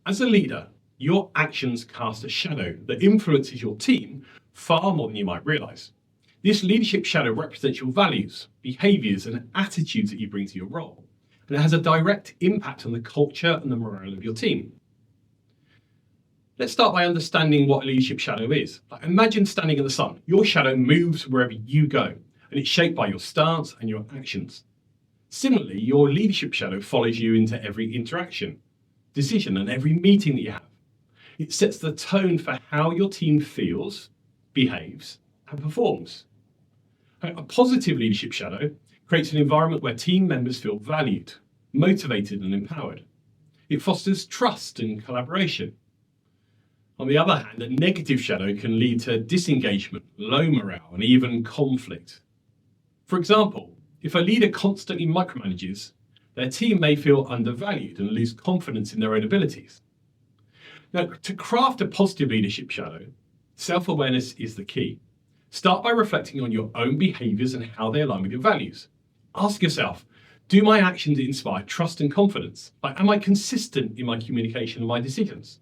As a leader, your actions cast a shadow that influences your team far more than you might realise. This leadership shadow represents your values, behaviours, and attitudes that you bring to your role, and it has a direct impact on the culture and the morale of your team. Let's start by understanding what a leadership shadow is. Imagine standing in the sun. Your shadow moves wherever you go, and it's shaped by your stance and your actions. Similarly, your leadership shadow follows you into every interaction, decision, and every meeting that you have. It sets the tone for how your team feels, behaves, and performs. A positive leadership shadow creates an environment where team members feel valued, motivated, and empowered. It fosters trust and collaboration. On the other hand, a negative shadow can lead to disengagement, low morale, and even conflict. For example, if a leader constantly micromanages, their team may feel undervalued and lose confidence in their own abilities. Now, to craft a positive leadership shadow, self-awareness is the key. Start by reflecting on your own behaviours and how they align with your values. Ask yourself, do my actions inspire trust and confidence? Am I consistent in my communication and my decisions?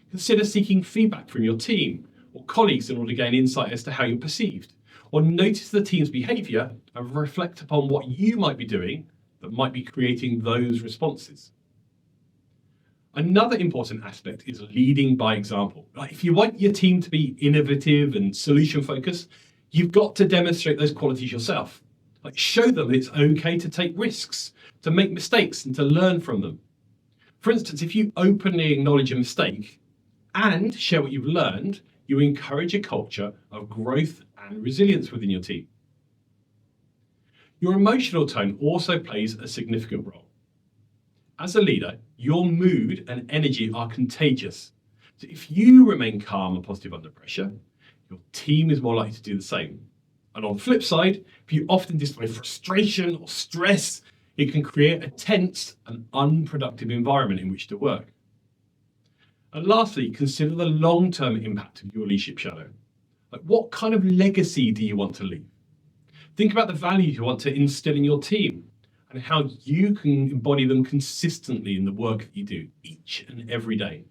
Consider seeking feedback from your team or colleagues in order to gain insight as to how you're perceived. Or notice the team's behaviour and reflect upon what you might be doing that might be creating those responses. Another important aspect is leading by example. If you want your team to be innovative and solution focused, you've got to demonstrate those qualities yourself. Show them it's okay to take risks, to make mistakes, and to learn from them. For instance, if you openly acknowledge a mistake and share what you've learned, you encourage a culture of growth and resilience within your team. Your emotional tone also plays a significant role. As a leader, your mood and energy are contagious. So if you remain calm and positive under pressure, your team is more likely to do the same. And on the flip side, if you often display frustration or stress, it can create a tense and unproductive environment in which to work. And lastly, consider the long-term impact of your leadership shadow. What kind of legacy do you want to leave? Think about the values you want to instill in your team and how you can embody them consistently in the work that you do each and every day.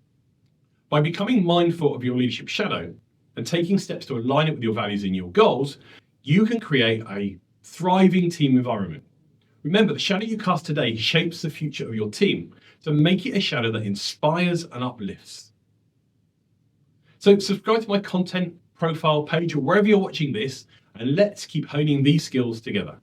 By becoming mindful of your leadership shadow and taking steps to align it with your values and your goals, you can create a thriving team environment. Remember, the shadow you cast today shapes the future of your team, so make it a shadow that inspires and uplifts. So subscribe to my content profile page or wherever you're watching this, and let's keep honing these skills together.